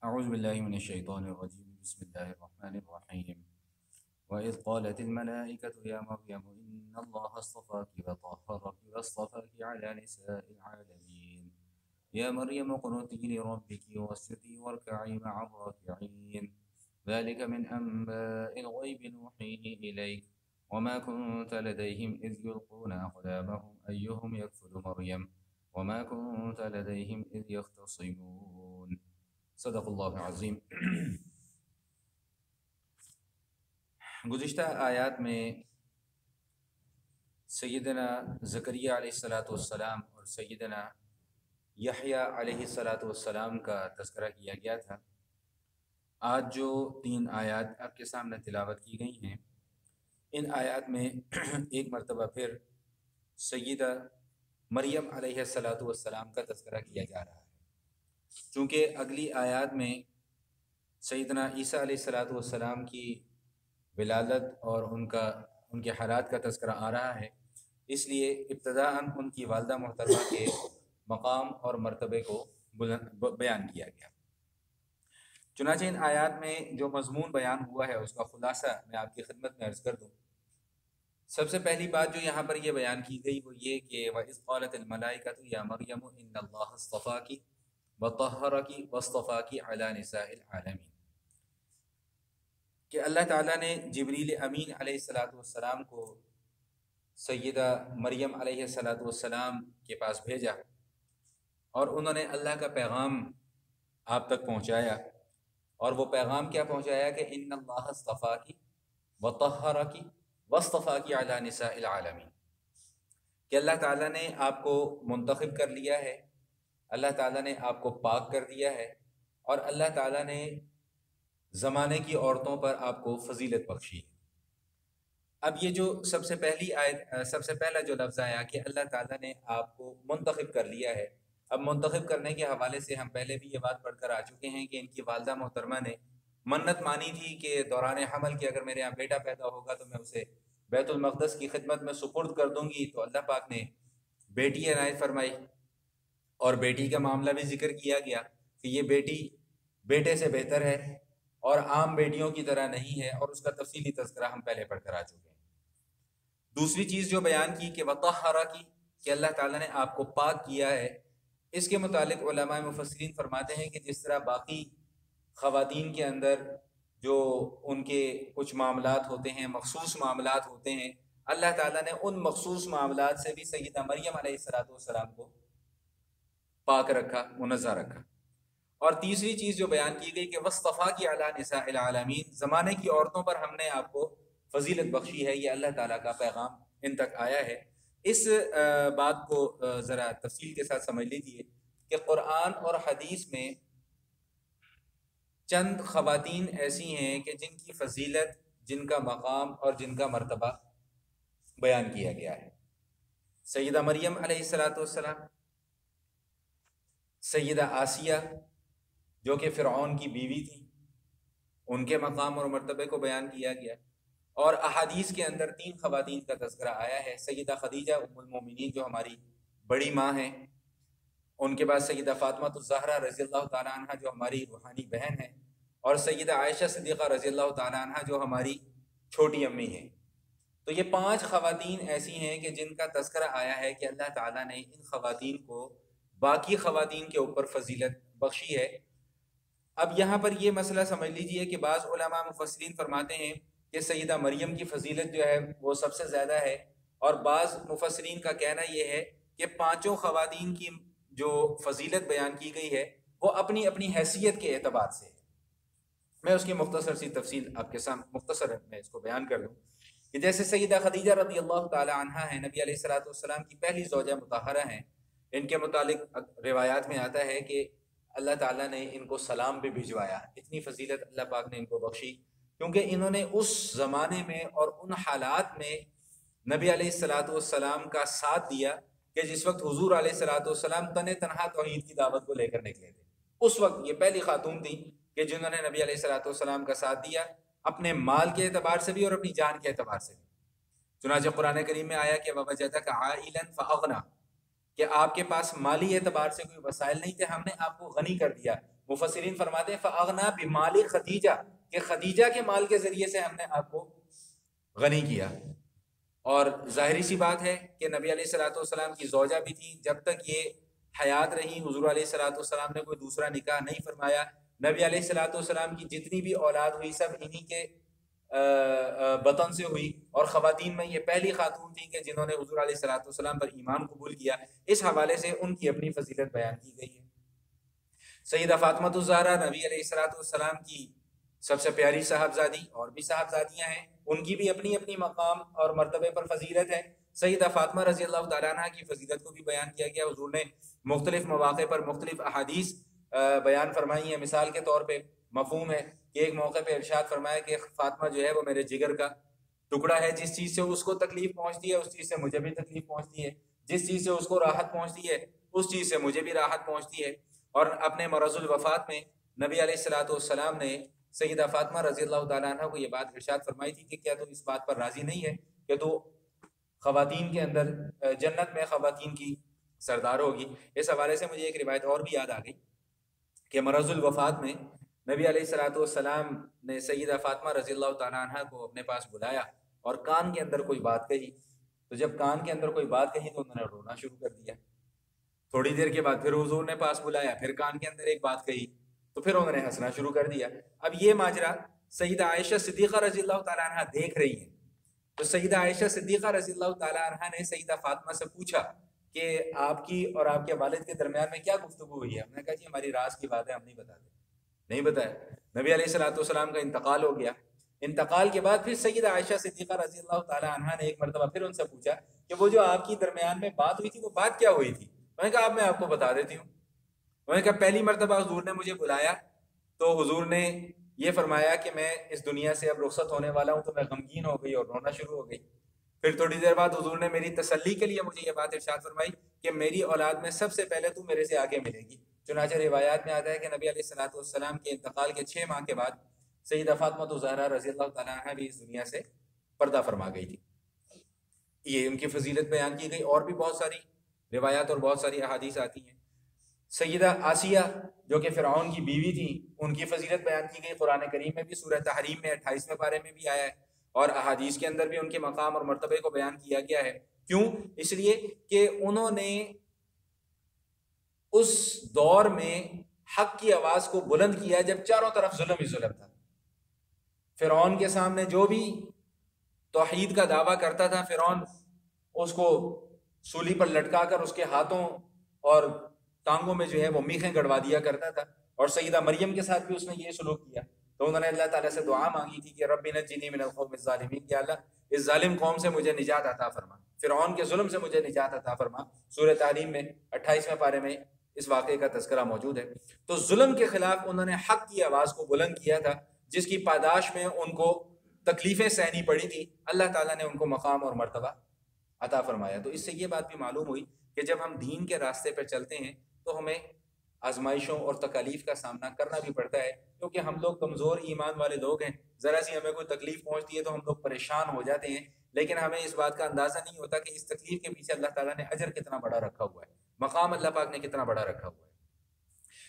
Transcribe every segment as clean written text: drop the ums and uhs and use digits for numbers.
أعوذ بالله من الشيطان الرجيم بسم الله الرحمن الرحيم وإذ قالت الملائكة يا مريم إن الله اصطفاك وطهرك واصطفاك على نساء العالمين يا مريم اقنتي لربك واسجدي واركعي مع الراكعين ذلك من أنباء الغيب نوحيه إليك وما كنت لديهم إذ يلقون أقلامهم أيهم يكفل مريم وما كنت لديهم إذ يختصمون صدق اللہ عظیم۔ گزشتہ آیات میں سیدنا زکریا علیہ الصلاۃ والسلام اور سیدنا یحییٰ علیہ الصلاۃ والسلام کا تذکرہ کیا گیا تھا۔ آج جو 3 آیات آپ کے سامنے تلاوت کی گئی ہیں، ان آیات میں ایک مرتبہ پھر سیدہ مریم علیہ الصلاۃ والسلام کا تذکرہ کیا جا رہا ہے، چونکہ اگلی آیات میں سیدنا عیسیٰ علیہ الصلاۃ والسلام کی ولادت اور ان کے حالات کا تذکرہ آ رہا ہے، اس لیے ابتداءً ان کی والدہ محترمہ کے مقام اور مرتبے کو بیان کیا گیا۔ چنانچہ ان آیات میں جو مضمون بیان ہوا ہے اس کا خلاصہ میں آپ کی خدمت میں عرض کر دوں۔ سب سے پہلی بات جو یہاں پر یہ بیان کی گئی وہ یہ کہ وَإِذْ قَالَتِ الْمَلَائِكَةُ يَا مَرْيَمُ إِنَّ اللَّهَ اصْطَفَاكِ وَطَهَّرَكِ وَاصْطَفَاكِ عَلَى نِسَاءِ الْعَالَمِينَ، کہ اللہ تعالیٰ نے جبریل امین علیہ الصلاۃ والسلام کو سیدہ مریم علیہ الصلاۃ والسلام کے پاس بھیجا اور انہوں نے اللہ کا پیغام آپ تک پہنچایا، اور وہ پیغام کیا پہنچایا کہ ان اللہ اصطفاکی وطہرکی واصطفاکی علی نساء العالمین، کہ اللہ تعالیٰ نے آپ کو منتخب کر لیا ہے، اللہ تعالیٰ نے آپ کو پاک کر دیا ہے، اور اللہ تعالیٰ نے زمانے کی عورتوں پر آپ کو فضیلت بخشی ہے۔ اب یہ جو سب سے پہلا جو لفظ آیا کہ اللہ تعالیٰ نے آپ کو منتخب کر لیا ہے، اب منتخب کرنے کے حوالے سے ہم پہلے بھی یہ بات پڑھ کر آ چکے ہیں کہ ان کی والدہ محترمہ نے منت مانی تھی کہ دوران حمل کے اگر میرے یہاں بیٹا پیدا ہوگا تو میں اسے بیت المقدس کی خدمت میں سپرد کر دوں گی، تو اللہ پاک نے بیٹی عنایت فرمائی، اور بیٹی کا معاملہ بھی ذکر کیا گیا کہ یہ بیٹی بیٹے سے بہتر ہے اور عام بیٹیوں کی طرح نہیں ہے، اور اس کا تفصیلی تذکرہ ہم پہلے پڑھ کر آ چکے ہیں۔ دوسری چیز جو بیان کی کہ وطہرہ کی، کہ اللہ تعالیٰ نے آپ کو پاک کیا ہے، اس کے متعلق علماء مفسرین فرماتے ہیں کہ جس طرح باقی خواتین کے اندر جو ان کے کچھ معاملات ہوتے ہیں، مخصوص معاملات ہوتے ہیں، اللہ تعالیٰ نے ان مخصوص معاملات سے بھی سیدہ مریم علیہ السلام کو پاک رکھا، منزہ رکھا۔ اور تیسری چیز جو بیان کی گئی کہ وَاصْطَفَاكِ عَلَىٰ نِسَاءِ الْعَالَمِينَ، زمانے کی عورتوں پر ہم نے آپ کو فضیلت بخشی ہے، یہ اللہ تعالیٰ کا پیغام ان تک آیا ہے۔ اس بات کو ذرا تفصیل کے ساتھ سمجھ لیجیے کہ قرآن اور حدیث میں چند خواتین ایسی ہیں کہ جن کی فضیلت، جن کا مقام اور جن کا مرتبہ بیان کیا گیا ہے۔ سیدہ مریم علیہ السلام، سیدہ آسیہ جو کہ فرعون کی بیوی تھی، ان کے مقام اور مرتبے کو بیان کیا گیا، اور احادیث کے اندر 3 خواتین کا تذکرہ آیا ہے۔ سیدہ خدیجہ ام المومنین جو ہماری بڑی ماں ہیں، ان کے بعد سیدہ فاطمہ الزہرا رضی اللہ تعالیٰ عنہ جو ہماری روحانی بہن ہیں، اور سیدہ عائشہ صدیقہ رضی اللہ تعالیٰ عنہ جو ہماری چھوٹی امی ہیں۔ تو یہ 5 خواتین ایسی ہیں کہ جن کا تذکرہ آیا ہے کہ اللہ تعالیٰ نے ان خواتین کو باقی خواتین کے اوپر فضیلت بخشی ہے۔ اب یہاں پر یہ مسئلہ سمجھ لیجئے کہ بعض علماء مفسرین فرماتے ہیں کہ سیدہ مریم کی فضیلت جو ہے وہ سب سے زیادہ ہے، اور بعض مفسرین کا کہنا یہ ہے کہ 5 خواتین کی جو فضیلت بیان کی گئی ہے وہ اپنی اپنی حیثیت کے اعتبار سے ہے۔ میں اس کی مختصر سی تفصیل آپ کے سامنے مختصر میں اس کو بیان کر دوں کہ جیسے سیدہ خدیجہ رضی اللہ تعالی عنہا ہیں، نبی علیہ الصلوۃ والسلام کی پہلی زوجہ مطہرہ ہیں، ان کے متعلق روایات میں آتا ہے کہ اللہ تعالیٰ نے ان کو سلام بھی بھجوایا، اتنی فضیلت اللہ پاک نے ان کو بخشی کیونکہ انہوں نے اس زمانے میں اور ان حالات میں نبی علیہ الصلوۃ والسلام کا ساتھ دیا کہ جس وقت حضور علیہ الصلوۃ والسلام تنہا توحید کی دعوت کو لے کر نکلے تھے۔ اس وقت یہ پہلی خاتون تھی کہ جنہوں نے نبی علیہ الصلوۃ والسلام کا ساتھ دیا، اپنے مال کے اعتبار سے بھی اور اپنی جان کے اعتبار سے بھی۔ چنانچہ قرآن کریم میں آیا کہ وَوَجَدَكَ عَائِلًا فَأَغْنَىٰ، کہ آپ کے پاس مالی اعتبار سے کوئی وسائل نہیں تھے، ہم نے آپ کو غنی کر دیا، مفسرین فرماتے ہیں فَأَغْنَا بِمَالِ خدیجہ کہ خدیجہ کے مال کے ذریعے سے ہم نے آپ کو غنی کیا. اور ظاہری سی بات ہے کہ نبی علیہ الصلوۃ والسلام کی زوجہ بھی تھی. جب تک یہ حیات رہی حضور علیہ الصلوۃ والسلام نے کوئی دوسرا نکاح نہیں فرمایا. نبی علیہ الصلوۃ والسلام کی جتنی بھی اولاد ہوئی سب انہی کے بطن سے ہوئی، اور خواتین میں یہ پہلی خاتون تھیں کہ جنہوں نے حضور علیہ الصلوۃ والسلام پر ایمان قبول کیا. اس حوالے سے ان کی اپنی فضیلت بیان کی گئی ہے. سیدہ فاطمہ الزہرا نبی علیہ الصلوۃ والسلام کی سب سے پیاری صاحبزادی، اور بھی صاحبزادیاں ہیں، ان کی بھی اپنی اپنی مقام اور مرتبے پر فضیلت ہے. سیدہ فاطمہ رضی اللہ تعالیٰ عنہ کی فضیلت کو بھی بیان کیا گیا. حضور نے مختلف مواقع پر مختلف احادیث بیان فرمائی ہیں. مثال کے طور پہ مفہوم ہے کہ ایک موقع پہ ارشاد فرمایا کہ فاطمہ جو ہے وہ میرے جگر کا ٹکڑا ہے. جس چیز سے اس کو تکلیف پہنچتی ہے اس چیز سے مجھے بھی تکلیف پہنچتی ہے، جس چیز سے اس کو راحت پہنچتی ہے اس چیز سے مجھے بھی راحت پہنچتی ہے. اور اپنے مرض الوفات میں نبی علیہ الصلوۃ والسلام نے سیدہ فاطمہ رضی اللہ تعالیٰ عنہ کو یہ بات ارشاد فرمائی تھی کہ کیا تو اس بات پر راضی نہیں ہے کہ تو خواتین کے اندر جنت میں خواتین کی سردار ہوگی. اس حوالے سے مجھے ایک روایت اور بھی یاد آ گئی کہ مرض الوفات میں نبی علیہ الصلوۃ والسلام نے سیدہ فاطمہ رضی اللہ تعالیٰ عنہ کو اپنے پاس بلایا اور کان کے اندر کوئی بات کہی. تو جب کان کے اندر کوئی بات کہی تو انہوں نے رونا شروع کر دیا. تھوڑی دیر کے بعد پھر حضور نے پاس بلایا، پھر کان کے اندر ایک بات کہی تو پھر انہوں نے ہنسنا شروع کر دیا. اب یہ ماجرا سیدہ عائشہ صدیقہ رضی اللہ تعالیٰ عنہ دیکھ رہی ہیں. تو سیدہ عائشہ صدیقہ رضی اللہ تعالیٰ عنہ نے سیدہ فاطمہ سے پوچھا کہ آپ کی اور آپ کے والد کے درمیان میں کیا گفتگو ہوئی ہے؟ ہم نے کہا جی ہماری راز کی بات ہے، ہم نہیں بتاتے. نہیں بتایا. نبی علیہ الصلوۃ والسلام کا انتقال ہو گیا. انتقال کے بعد پھر سیدہ عائشہ صدیقہ رضی اللہ تعالیٰ عنہ نے ایک مرتبہ پھر ان سے پوچھا کہ وہ جو آپ کی درمیان میں بات ہوئی تھی وہ بات کیا ہوئی تھی؟ میں نے کہا اب میں آپ کو بتا دیتی ہوں. میں نے کہا پہلی مرتبہ حضور نے مجھے بلایا تو حضور نے یہ فرمایا کہ میں اس دنیا سے اب رخصت ہونے والا ہوں. تو میں غمگین ہو گئی اور رونا شروع ہو گئی. پھر تھوڑی دیر بعد حضور نے میری تسلی کے لیے مجھے یہ بات ارشاد فرمائی کہ میری اولاد میں سب سے پہلے تو میرے سے آگے ملے گی. چنانچہ روایات میں آتا ہے کہ نبی علیہ الصلوۃ والسلام کے انتقال کے 6 ماہ کے بعد سیدہ فاطمہ الزہرا رضی اللہ تعالیٰ عنہ بھی اس دنیا سے پردہ فرما گئی تھی. یہ ان کی فضیلت بیان کی گئی. اور بھی بہت ساری روایات اور بہت ساری احادیث آتی ہیں. سیدہ آسیہ جو کہ فرعون کی بیوی تھی ان کی فضیلت بیان کی گئی. قرآن کریم میں بھی سورہ تحریم میں 28ویں پارے میں بھی آیا ہے، اور احادیث کے اندر بھی ان کے مقام اور مرتبے کو بیان کیا گیا ہے. کیوں؟ اس لیے کہ انہوں نے اس دور میں حق کی آواز کو بلند کیا جب چاروں طرف ظلم ہی ظلم تھا. فرعون کے سامنے جو بھی توحید کا دعویٰ کرتا تھا فرعون اس کو سولی پر لٹکا کر اس کے ہاتھوں اور ٹانگوں میں جو ہے وہ میخیں گڑوا دیا کرتا تھا. اور سیدہ مریم کے ساتھ بھی اس نے یہ سلوک کیا. تو انہوں نے اللہ تعالیٰ سے دعا مانگی تھی کہ رب نجنی من القوم الظالمین، کہ اللہ اس ظالم قوم سے مجھے نجات عطا فرما، فرعون کے ظلم سے مجھے نجات عطا فرما. سورہ تحریم میں 28ویں پارے میں اس واقعے کا تذکرہ موجود ہے. تو ظلم کے خلاف انہوں نے حق کی آواز کو بلند کیا تھا، جس کی پاداش میں ان کو تکلیفیں سہنی پڑی تھی. اللہ تعالیٰ نے ان کو مقام اور مرتبہ عطا فرمایا. تو اس سے یہ بات بھی معلوم ہوئی کہ جب ہم دین کے راستے پر چلتے ہیں تو ہمیں آزمائشوں اور تکالیف کا سامنا کرنا بھی پڑتا ہے، کیونکہ ہم لوگ کمزور ایمان والے لوگ ہیں. ذرا سی ہمیں کوئی تکلیف پہنچتی ہے تو ہم لوگ پریشان ہو جاتے ہیں، لیکن ہمیں اس بات کا اندازہ نہیں ہوتا کہ اس تکلیف کے پیچھے اللہ تعالیٰ نے اجر کتنا بڑا رکھا ہوا ہے، مقام اللہ پاک نے کتنا بڑا رکھا ہوا ہے.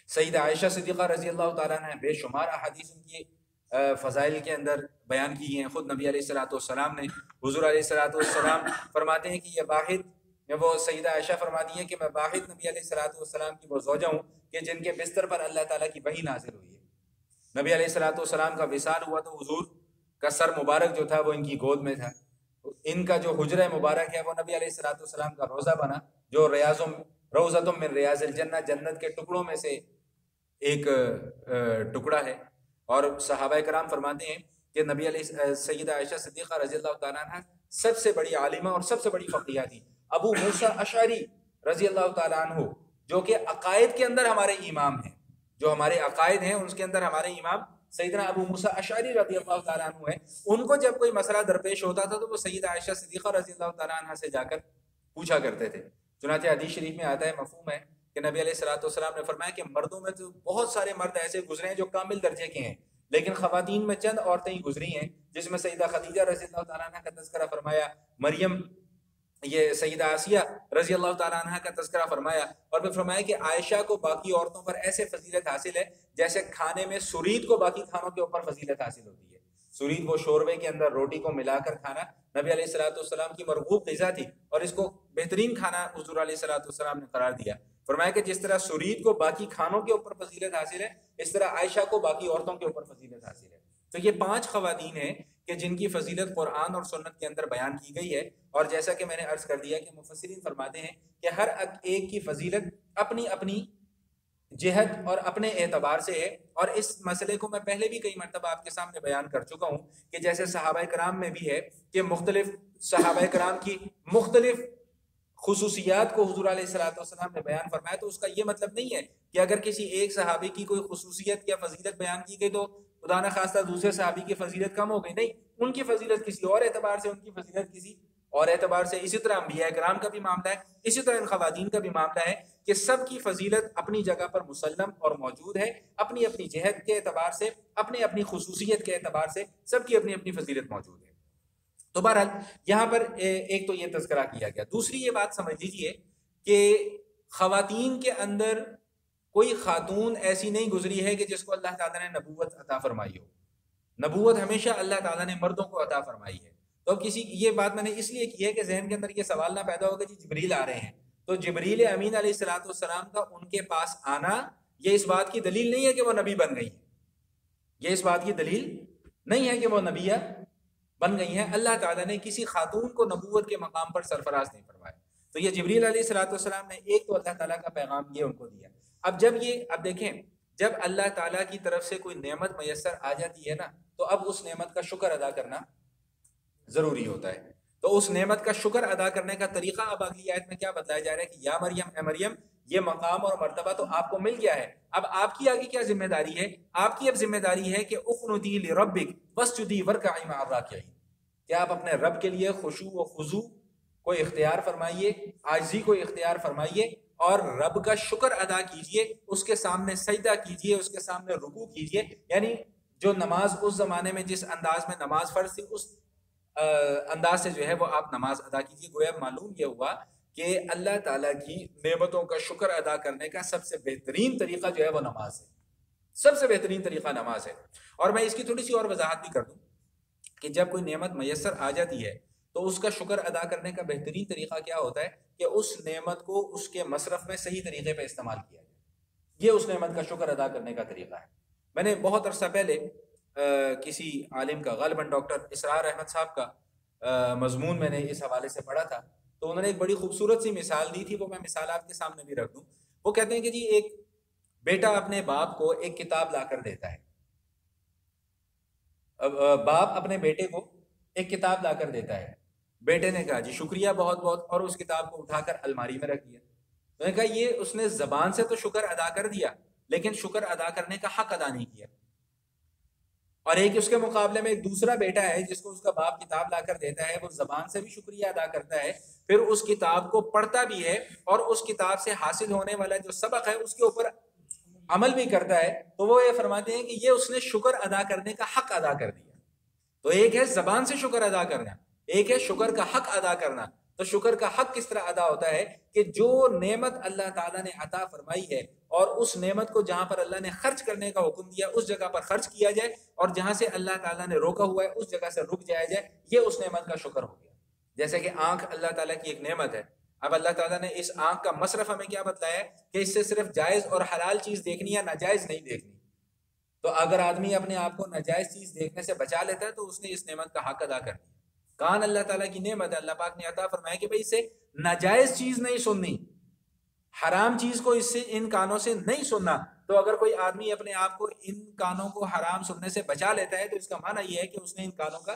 سیدہ عائشہ صدیقہ رضی اللہ تعالیٰ عنہ بے شمار احادیث ان کی فضائل کے اندر بیان کی ہیں. خود نبی علیہ الصلوۃ والسلام نے، حضور علیہ الصلوۃ والسلام فرماتے ہیں کہ یہ واحد، وہ سیدہ عائشہ فرماتی ہیں کہ میں واحد نبی علیہ الصلوۃ والسلام کی وہ زوجہ ہوں کہ جن کے بستر پر اللہ تعالیٰ کی وحی نازل ہوئی ہے. نبی علیہ الصلوۃ والسلام کا وصال ہوا تو حضور کا سر مبارک جو تھا وہ ان کی گود میں تھا. ان کا جو حجرہ مبارک ہے وہ نبی علیہ الصلوۃ والسلام کا روضہ بنا، جو روضۃ من ریاض الجنہ، جنت کے ٹکڑوں میں سے ایک ٹکڑا ہے. اور صحابہ کرام فرماتے ہیں کہ نبی علیہ سیدہ عائشہ صدیقہ رضی اللہ تعالیٰ عنہ سب سے بڑی عالمہ اور سب سے بڑی فقیہ تھی. ابو موسیٰ اشعری رضی اللہ تعالیٰ عنہ جو کہ عقائد کے اندر ہمارے امام ہیں، جو ہمارے عقائد ہیں اس کے اندر ہمارے امام سیدنا ابو موسیٰ اشعری رضی اللہ تعالیٰ عنہ ہیں. ان کو جب کوئی مسئلہ درپیش ہوتا تھا تو وہ سیدہ عائشہ صدیقہ رضی اللہ تعالیٰ عنہ سے جا کر پوچھا کرتے تھے. چنانچہ حدیث شریف میں آتا ہے، مفہوم ہے کہ نبی علیہ الصلوۃ والسلام نے فرمایا کہ مردوں میں تو بہت سارے مرد ایسے گزرے ہیں جو کامل درجے کے ہیں، لیکن خواتین میں چند عورتیں ہی گزری ہیں، جس میں سیدہ خدیجہ رضی اللہ تعالیٰ عنہ کا تذکرہ فرمایا، مریم یہ سیدہ آسیہ رضی اللہ تعالیٰ عنہ کا تذکرہ فرمایا، اور پھر فرمایا کہ عائشہ کو باقی عورتوں پر ایسے فضیلت حاصل ہے جیسے کھانے میں سرید کو باقی کھانوں کے اوپر فضیلت حاصل ہوتی ہے۔ سرید وہ شوربے کے اندر روٹی کو ملا کر کھانا نبی علیہ الصلوۃ والسلام کی مرغوب غذا تھی، اور اس کو بہترین کھانا حضور علیہ الصلوۃ والسلام نے قرار دیا۔ فرمایا کہ جس طرح سرید کو باقی کھانوں کے اوپر فضیلت حاصل ہے، اس طرح عائشہ کو باقی عورتوں کے اوپر فضیلت حاصل ہے۔ تو یہ 5 خواتین ہیں کہ جن کی فضیلت قرآن اور سنت کے اندر بیان کی گئی ہے، اور جیسا کہ میں نے عرض کر دیا کہ مفسرین فرماتے ہیں کہ ہر ایک کی فضیلت اپنی اپنی جہت اور اپنے اعتبار سے ہے، اور اس مسئلے کو میں پہلے بھی کئی مرتبہ آپ کے سامنے بیان کر چکا ہوں کہ جیسے صحابہ کرام میں بھی ہے کہ مختلف صحابہ کرام کی مختلف خصوصیات کو حضور علیہ الصلوۃ والسلام نے بیان فرمایا، تو اس کا یہ مطلب نہیں ہے کہ اگر کسی ایک صحابی کی کوئی خصوصیت یا فضیلت بیان کی گئی تو خدا نہ خواستہ دوسرے صحابی کی فضیلت کم ہو گئی، نہیں، ان کی فضیلت کسی اور اعتبار سے، ان کی فضیلت کسی اور اعتبار سے۔ اسی طرح انبیاء کرام کا بھی معاملہ ہے، اسی طرح ان خواتین کا بھی معاملہ ہے کہ سب کی فضیلت اپنی جگہ پر مسلم اور موجود ہے، اپنی اپنی جہت کے اعتبار سے، اپنی اپنی خصوصیت کے اعتبار سے سب کی اپنی اپنی فضیلت موجود ہے۔ تو بہرحال یہاں پر ایک تو یہ تذکرہ کیا گیا۔ دوسری یہ بات سمجھ لیجیے کہ خواتین کے اندر کوئی خاتون ایسی نہیں گزری ہے کہ جس کو اللہ تعالیٰ نے نبوت عطا فرمائی ہو۔ نبوت ہمیشہ اللہ تعالیٰ نے مردوں کو عطا فرمائی ہے۔ تو کسی یہ بات میں نے اس لیے کی ہے کہ ذہن کے اندر یہ سوال نہ پیدا ہوگا جی جبریل آ رہے ہیں، تو جبریل امین علیہ الصلوۃ والسلام کا ان کے پاس آنا یہ اس بات کی دلیل نہیں ہے کہ وہ نبی بن گئی ہیں، یہ اس بات کی دلیل نہیں ہے کہ وہ نبیہ بن گئی ہیں۔ اللہ تعالیٰ نے کسی خاتون کو نبوت کے مقام پر سرفراز نہیں فرمایا۔ تو یہ جبریل علیہ الصلوۃ والسلام نے ایک تو اللہ تعالیٰ کا پیغام یہ ان کو دیا۔ اب دیکھیں جب اللہ تعالیٰ کی طرف سے کوئی نعمت میسر آ جاتی ہے نا، تو اب اس نعمت کا شکر ادا کرنا ضروری ہوتا ہے۔ تو اس نعمت کا شکر ادا کرنے کا طریقہ اب اگلی آیت میں کیا بتایا جا رہا ہے کہ یا مریم، اے مریم، یہ مقام اور مرتبہ تو آپ کو مل گیا ہے، اب آپ کی آگے کیا ذمہ داری ہے؟ آپ کی اب ذمہ داری ہے کہ اقنتی لربک واسجدی وارکعی مع الراکعین، کہ آپ اپنے رب کے لیے خشوع و خضوع کو اختیار فرمائیے، عاجزی کو اختیار فرمائیے، اور رب کا شکر ادا کیجئے، اس کے سامنے سجدہ کیجئے، اس کے سامنے رکوع کیجئے۔ یعنی جو نماز اس زمانے میں جس انداز میں نماز فرض تھی، اس انداز سے جو ہے وہ آپ نماز ادا کیجئے۔ گویا معلوم یہ ہوا کہ اللہ تعالیٰ کی نعمتوں کا شکر ادا کرنے کا سب سے بہترین طریقہ جو ہے وہ نماز ہے، سب سے بہترین طریقہ نماز ہے۔ اور میں اس کی تھوڑی سی اور وضاحت بھی کر دوں کہ جب کوئی نعمت میسر آ جاتی ہے تو اس کا شکر ادا کرنے کا بہترین طریقہ کیا ہوتا ہے کہ اس نعمت کو اس کے مصرف میں صحیح طریقے پہ استعمال کیا جائے، یہ اس نعمت کا شکر ادا کرنے کا طریقہ ہے۔ میں نے بہت عرصہ پہلے کسی عالم کا، غالباً ڈاکٹر اسرار احمد صاحب کا مضمون میں نے اس حوالے سے پڑھا تھا، تو انہوں نے ایک بڑی خوبصورت سی مثال دی تھی، وہ میں مثال آپ کے سامنے بھی رکھ دوں۔ وہ کہتے ہیں کہ جی ایک بیٹا اپنے باپ کو ایک کتاب لا کر دیتا ہے، باپ اپنے بیٹے کو ایک کتاب لا کر دیتا ہے، بیٹے نے کہا جی شکریہ بہت بہت، اور اس کتاب کو اٹھا کر الماری میں رکھ دیا۔ تو نے کہا یہ اس نے زبان سے تو شکر ادا کر دیا، لیکن شکر ادا کرنے کا حق ادا نہیں کیا۔ اور ایک اس کے مقابلے میں ایک دوسرا بیٹا ہے جس کو اس کا باپ کتاب لا کر دیتا ہے، وہ زبان سے بھی شکریہ ادا کرتا ہے، پھر اس کتاب کو پڑھتا بھی ہے، اور اس کتاب سے حاصل ہونے والا جو سبق ہے اس کے اوپر عمل بھی کرتا ہے۔ تو وہ یہ فرماتے ہیں کہ یہ اس نے شکر ادا کرنے کا حق ادا کر دیا۔ تو ایک ہے زبان سے شکر ادا کرنا، ایک ہے شکر کا حق ادا کرنا۔ تو شکر کا حق کس طرح ادا ہوتا ہے کہ جو نعمت اللہ تعالیٰ نے عطا فرمائی ہے، اور اس نعمت کو جہاں پر اللہ نے خرچ کرنے کا حکم دیا اس جگہ پر خرچ کیا جائے، اور جہاں سے اللہ تعالیٰ نے روکا ہوا ہے اس جگہ سے رک جایا جائے، یہ اس نعمت کا شکر ہو گیا۔ جیسے کہ آنکھ اللہ تعالیٰ کی ایک نعمت ہے، اب اللہ تعالیٰ نے اس آنکھ کا مصرف ہمیں کیا بتلایا ہے کہ اس سے صرف جائز اور حلال چیز دیکھنی ہے، ناجائز نہیں دیکھنی۔ تو اگر آدمی اپنے آپ کو ناجائز چیز دیکھنے سے بچا لیتا ہے تو اس نے اس نعمت کا حق ادا کر دیا۔ کان اللہ تعالیٰ کی نعمت ہے، اللہ پاک نے عطا فرمایا کہ بھئی اسے ناجائز چیز نہیں سننی، حرام چیز کو اس سے ان کانوں سے نہیں سننا۔ تو اگر کوئی آدمی اپنے آپ کو ان کانوں کو حرام سننے سے بچا لیتا ہے تو اس کا معنی یہ ہے کہ اس نے ان کانوں کا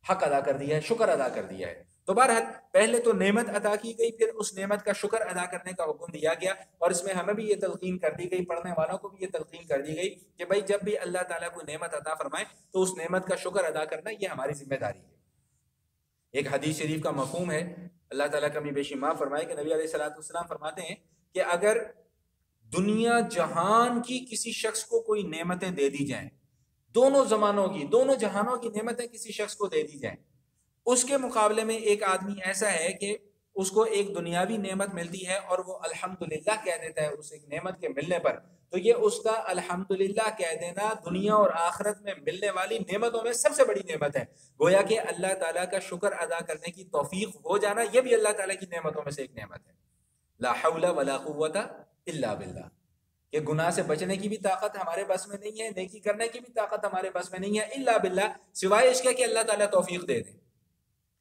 حق ادا کر دیا ہے، شکر ادا کر دیا ہے۔ تو بہرحال پہلے تو نعمت عطا کی گئی، پھر اس نعمت کا شکر ادا کرنے کا حکم دیا گیا، اور اس میں ہمیں بھی یہ تلقین کر دی گئی، پڑھنے والوں کو بھی یہ تلقین کر دی گئی کہ بھائی جب بھی اللہ تعالیٰ کوئی نعمت عطا فرمائے تو اس نعمت کا شکر ادا کرنا یہ ہماری ذمہ داری ہے۔ ایک حدیث شریف کا مفہوم ہے، اللہ تعالیٰ کمی بیشی معاف فرمائے، کہ نبی علیہ الصلوۃ والسلام فرماتے ہیں کہ اگر دنیا جہان کی کسی شخص کو کوئی نعمتیں دے دی جائیں، دونوں زمانوں کی، دونوں جہانوں کی نعمتیں کسی شخص کو دے دی جائیں، اس کے مقابلے میں ایک آدمی ایسا ہے کہ اس کو ایک دنیاوی نعمت ملتی ہے اور وہ الحمدللہ کہہ دیتا ہے اس ایک نعمت کے ملنے پر، تو یہ اس کا الحمدللہ کہہ دینا دنیا اور آخرت میں ملنے والی نعمتوں میں سب سے بڑی نعمت ہے۔ گویا کہ اللہ تعالیٰ کا شکر ادا کرنے کی توفیق ہو جانا یہ بھی اللہ تعالیٰ کی نعمتوں میں سے ایک نعمت ہے۔ لا حول ولا قوت الا باللہ، کہ گناہ سے بچنے کی بھی طاقت ہمارے بس میں نہیں ہے، نیکی کرنے کی بھی طاقت ہمارے بس میں نہیں ہے، الا باللہ، سوائے اس کے کہ اللہ تعالیٰ توفیق دے دے۔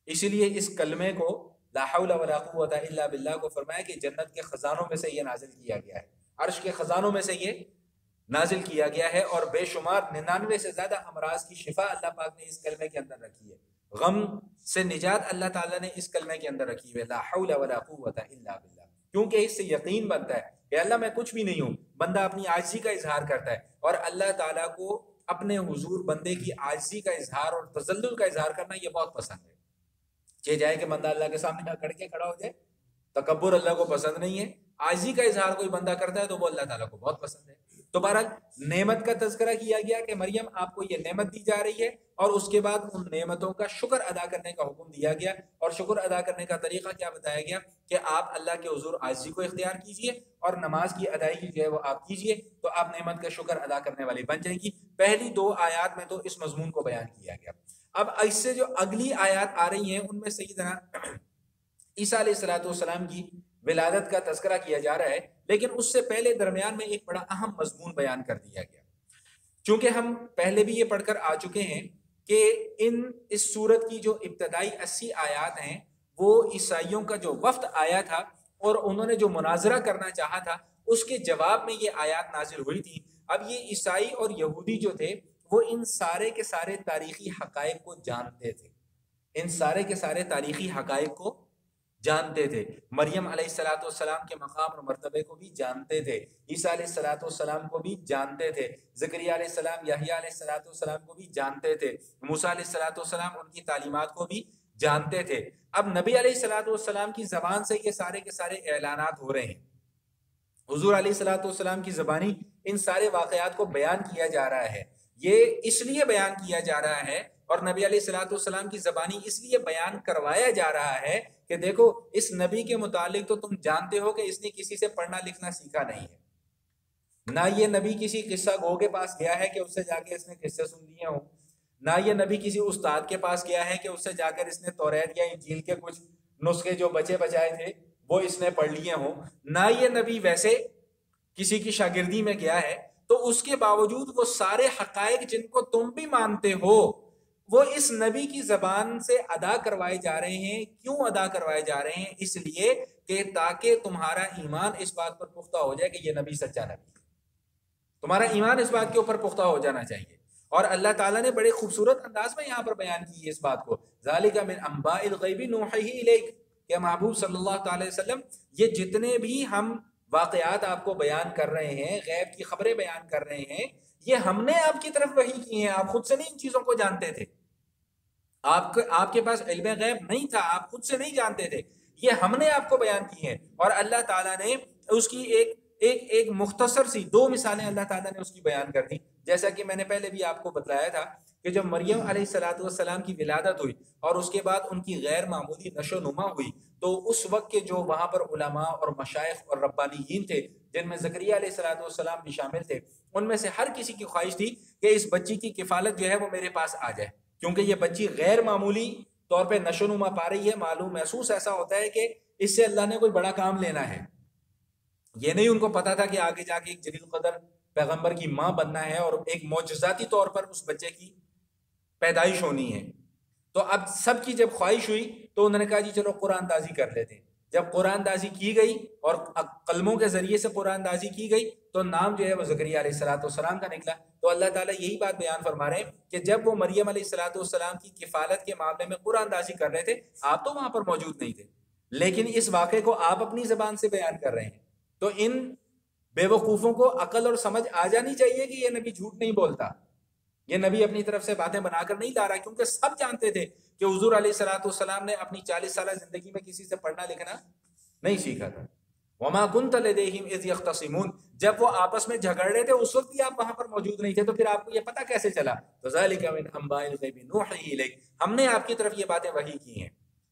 اسی لیے اس کلمے کو لا حول ولا قوت الا باللہ کو فرمایا کہ جنت کے خزانوں میں سے یہ نازل کیا گیا ہے، عرش کے خزانوں میں سے یہ نازل کیا گیا ہے، اور بے شمار 99 سے زیادہ امراض کی شفا اللہ پاک نے اس کلمے کے اندر رکھی ہے، غم سے نجات اللہ تعالیٰ نے اس کلمے کے اندر رکھی ہے، لا حول ولا قوت الا باللہ، کیونکہ اس سے یقین بنتا ہے کہ اللہ میں کچھ بھی نہیں ہوں۔ بندہ اپنی عاجزی کا اظہار کرتا ہے، اور اللہ تعالیٰ کو اپنے حضور بندے کی عاجزی کا اظہار اور تذلل کا اظہار کرنا یہ بہت پسند ہے۔ چاہے جائے کہ بندہ اللہ کے سامنے اکڑ کے کھڑا ہو جائے، تکبر اللہ کو پسند نہیں ہے، عاجزی کا اظہار کوئی بندہ کرتا ہے تو وہ اللہ تعالیٰ کو بہت پسند ہے۔ تو بہرحال نعمت کا تذکرہ کیا گیا کہ مریم آپ کو یہ نعمت دی جا رہی ہے، اور اس کے بعد ان نعمتوں کا شکر ادا کرنے کا حکم دیا گیا، اور شکر ادا کرنے کا طریقہ کیا بتایا گیا کہ آپ اللہ کے حضور عاجزی کو اختیار کیجئے، اور نماز کی ادائیگی جو ہے وہ آپ کیجئے، تو آپ نعمت کا شکر ادا کرنے والے بن جائیں گی۔ پہلی 2 آیات میں تو اس مضمون کو بیان کیا گیا۔ اب اس سے جو اگلی آیات آ رہی ہیں ان میں سیدنا عیسیٰ علیہ السلام کی ولادت کا تذکرہ کیا جا رہا ہے، لیکن اس سے پہلے درمیان میں ایک بڑا اہم مضمون بیان کر دیا گیا، چونکہ ہم پہلے بھی یہ پڑھ کر آ چکے ہیں کہ اس سورت کی جو ابتدائی 80 آیات ہیں وہ عیسائیوں کا جو وفد آیا تھا اور انہوں نے جو مناظرہ کرنا چاہا تھا اس کے جواب میں یہ آیات نازل ہوئی تھی۔ اب یہ عیسائی اور یہودی جو تھے وہ ان سارے کے سارے تاریخی حقائق کو جانتے تھے، ان سارے کے سارے تاریخی حقائق کو جانتے تھے، مریم علیہ السلام کے مقام اور مرتبے کو بھی جانتے تھے، عیسیٰ علیہ السلام کو بھی جانتے تھے، زکریا علیہ السلام، یحییٰ علیہ السلام کو بھی جانتے تھے، موسیٰ علیہ السلام ان کی تعلیمات کو بھی جانتے تھے۔ اب نبی علیہ السلام کی زبان سے یہ سارے کے سارے اعلانات ہو رہے ہیں، حضور علیہ السلام کی زبانی ان سارے واقعات کو بیان کیا جا رہا ہے۔ یہ اس لیے بیان کیا جا رہا ہے اور نبی علیہ السلام کی زبانی اس لیے بیان کروایا جا رہا ہے کہ دیکھو اس نبی کے متعلق تو تم جانتے ہو کہ اس نے کسی سے پڑھنا لکھنا سیکھا نہیں ہے، نہ یہ نبی کسی قصہ گو کے پاس گیا ہے کہ اس سے جا کے اس نے قصے سن لیے ہوں، نہ یہ نبی کسی استاد کے پاس گیا ہے کہ اس سے جا کر اس نے توریت یا انجیل کے کچھ نسخے جو بچے بچائے تھے وہ اس نے پڑھ لیے ہوں، نہ یہ نبی ویسے کسی کی شاگردی میں گیا ہے، تو اس کے باوجود وہ سارے حقائق جن کو تم بھی مانتے ہو وہ اس نبی کی زبان سے ادا کروائے جا رہے ہیں۔ کیوں ادا کروائے جا رہے ہیں؟ اس لیے کہ تاکہ تمہارا ایمان اس بات پر پختہ ہو جائے کہ یہ نبی سچا نبی ہے، تمہارا ایمان اس بات کے اوپر پختہ ہو جانا چاہیے۔ اور اللہ تعالیٰ نے بڑے خوبصورت انداز میں یہاں پر بیان کی ہے اس بات کو، ذالک من انباء الغیب نوحیہ الیک، کہ محبوب صلی اللہ تعالی وسلم یہ جتنے بھی ہم واقعات آپ کو بیان کر رہے ہیں، غیب کی خبریں بیان کر رہے ہیں، یہ ہم نے آپ کی طرف وحی کی ہیں، آپ خود سے نہیں ان چیزوں کو جانتے تھے، آپ کے پاس علم غیب نہیں تھا، آپ خود سے نہیں جانتے تھے، یہ ہم نے آپ کو بیان کی ہیں۔ اور اللہ تعالیٰ نے اس کی ایک مختصر سی 2 مثالیں اللہ تعالیٰ نے اس کی بیان کر دی، جیسا کہ میں نے پہلے بھی آپ کو بتلایا تھا کہ جب مریم علیہ السلام کی ولادت ہوئی اور اس کے بعد ان کی غیر معمولی نشو و نما ہوئی، تو اس وقت کے جو وہاں پر علماء اور مشائخ اور ربانیین تھے جن میں زکریا علیہ السلام بھی شامل تھے، ان میں سے ہر کسی کی خواہش تھی کہ اس بچی کی کفالت جو ہے وہ میرے پاس آ جائے، کیونکہ یہ بچی غیر معمولی طور پہ نشو و نما پا رہی ہے، معلوم محسوس ایسا ہوتا ہے کہ اس سے اللہ نے کوئی بڑا کام لینا ہے۔ یہ نہیں ان کو پتا تھا کہ آگے جا کے ایک جلیل قدر پیغمبر کی ماں بننا ہے اور ایک معجزاتی طور پر اس بچے کی پیدائش ہونی ہے۔ تو اب سب کی جب خواہش ہوئی تو انہوں نے کہا جی چلو قرآن دازی کر لیتے ہیں۔ جب قرآن دازی کی گئی اور قلموں کے ذریعے سے قرآن دازی کی گئی تو نام جو ہے وہ زکریا علیہ السلام کا نکلا۔ تو اللہ تعالیٰ یہی بات بیان فرما رہے ہیں کہ جب وہ مریم علیہ السلام کی کفالت کے معاملے میں قرآن دازی کر رہے تھے، آپ تو وہاں پر موجود نہیں تھے، لیکن اس واقعے کو آپ اپنی زبان سے بیان کر رہے ہیں۔ تو ان بے وقوفوں کو عقل اور سمجھ آ جانی چاہیے کہ یہ نبی جھوٹ نہیں بولتا، یہ نبی اپنی طرف سے باتیں بنا کر نہیں لا رہا، کیونکہ سب جانتے تھے کہ حضور علیہ السلام نے اپنی 40 سالہ زندگی میں کسی سے پڑھنا لکھنا نہیں سیکھا تھا۔ وما كنت لديهم اذ يختصمون، جب وہ آپس میں جھگڑ رہے تھے اس وقت بھی آپ وہاں پر موجود نہیں تھے، تو پھر آپ کو یہ پتہ کیسے چلا؟ فذلك من انباء الغیب نوحیہ الیک، ہم نے آپ کی طرف یہ باتیں وحی کی ہیں،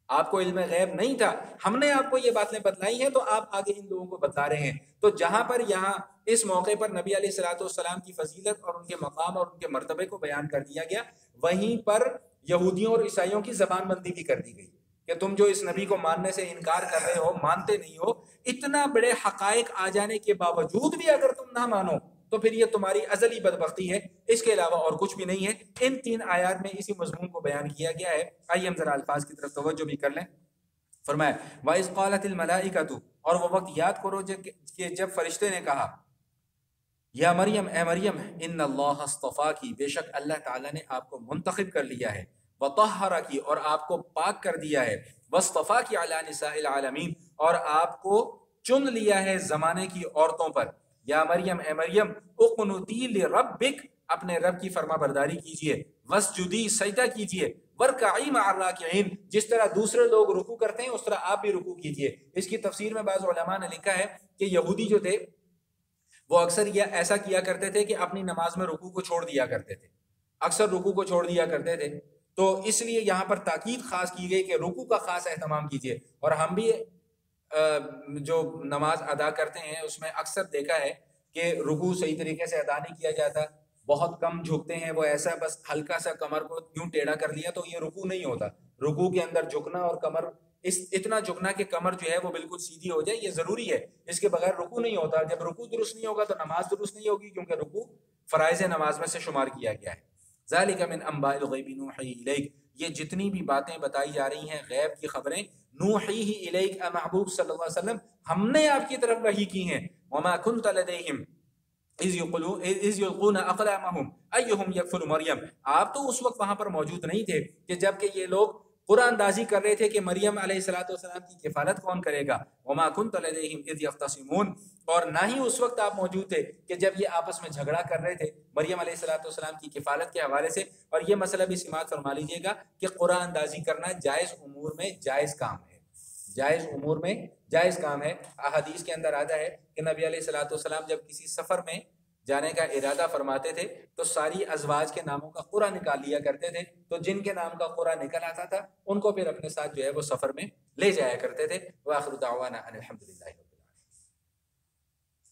آپ کو علم غیب نہیں تھا، ہم نے آپ کو یہ باتیں بتلائی ہیں، تو آپ آگے ان لوگوں کو بتلا رہے ہیں۔ تو جہاں پر یہاں اس موقع پر نبی علیہ الصلوۃ والسلام کی فضیلت اور ان کے مقام اور ان کے مرتبے کو بیان کر دیا گیا، وہیں پر یہودیوں اور عیسائیوں کی زبان بندی بھی کر دی گئی کہ تم جو اس نبی کو ماننے سے انکار کر رہے ہو، مانتے نہیں ہو، اتنا بڑے حقائق آ جانے کے باوجود بھی اگر تم نہ مانو تو پھر یہ تمہاری ازلی بدبختی ہے، اس کے علاوہ اور کچھ بھی نہیں ہے۔ ان 3 آیات میں اسی مضمون کو بیان کیا گیا ہے۔ آئیے ہم ذرا الفاظ کی طرف توجہ بھی کر لیں۔ فرمایا وَإِذْ قَالَتِ الْمَلَائِكَةُ، اور وہ وقت یاد کرو کہ جب فرشتے نے کہا یا مریم، اے مریم، ان اللہ اصطفاکی، بے شک اللہ تعالیٰ نے آپ کو منتخب کر لیا ہے، وطہرکی، اور آپ کو پاک کر دیا ہے، واصطفاکی علی نساء العالمین، اور آپ کو چن لیا ہے زمانے کی عورتوں پر۔ یا مریم، اے مریم، اقنتی لربک، اپنے رب کی فرما برداری کیجئے، واسجدی، سجدہ کیجئے، ورکعی مع الراکعین، جس طرح دوسرے لوگ رکوع کرتے ہیں اس طرح آپ بھی رکوع کیجئے۔ اس کی تفسیر میں بعض علماء نے لکھا ہے کہ یہودی جو تھے وہ اکثر یہ ایسا کیا کرتے تھے کہ اپنی نماز میں رکوع کو چھوڑ دیا کرتے تھے، اکثر رکوع کو چھوڑ دیا کرتے تھے، تو اس لیے یہاں پر تاکید خاص کی گئی کہ رکوع کا خاص اہتمام کیجئے۔ اور ہم بھی جو نماز ادا کرتے ہیں اس میں اکثر دیکھا ہے کہ رکوع صحیح طریقے سے ادا نہیں کیا جاتا، بہت کم جھکتے ہیں، وہ ایسا بس ہلکا سا کمر کو یوں ٹیڑھا کر لیا تو یہ رکوع نہیں ہوتا۔ رکوع کے اندر جھکنا اور کمر اتنا جھکنا کہ کمر جو ہے وہ بالکل سیدھی ہو جائے، یہ ضروری ہے، اس کے بغیر رکوع نہیں ہوتا۔ جب رکوع درست نہیں ہوگا تو نماز درست نہیں ہوگی، کیونکہ رکوع فرائض نماز میں سے شمار کیا گیا ہے۔ ذالک من انباء الغیب نوحی الیک، یہ جتنی بھی باتیں بتائی جا رہی ہیں غیب کی خبریں، نوحیہ الیک، اے محبوب صلی اللہ علیہ وسلم، ہم نے آپ کی طرف وحی کی ہیں۔ وما کنت لدیہم اذ یلقون اقلامہم ایہم یکفل مریم، آپ تو اس وقت وہاں پر موجود نہیں تھے کہ جب کہ یہ لوگ قرآن اندازی کر رہے تھے کہ مریم علیہ السلام کی کفالت کون کرے گا۔ وما کنت لدیہم اذ یختصمون، اور نہ ہی اس وقت آپ موجود تھے کہ جب یہ آپس میں جھگڑا کر رہے تھے مریم علیہ السلام کی کفالت کے حوالے سے۔ اور یہ مسئلہ بھی سماعت فرما لیجیے گا کہ قرآن اندازی کرنا جائز امور میں جائز کام ہے، جائز امور میں جائز کام ہے۔ احادیث کے اندر آتا ہے کہ نبی علیہ السلام جب کسی سفر میں جانے کا ارادہ فرماتے تھے تو ساری ازواج کے ناموں کا قرعہ نکال لیا کرتے تھے، تو جن کے نام کا قرعہ نکل آتا تھا ان کو پھر اپنے ساتھ جو ہے وہ سفر میں لے جایا کرتے تھے۔ وآخر دعوانا ان الحمد للہ۔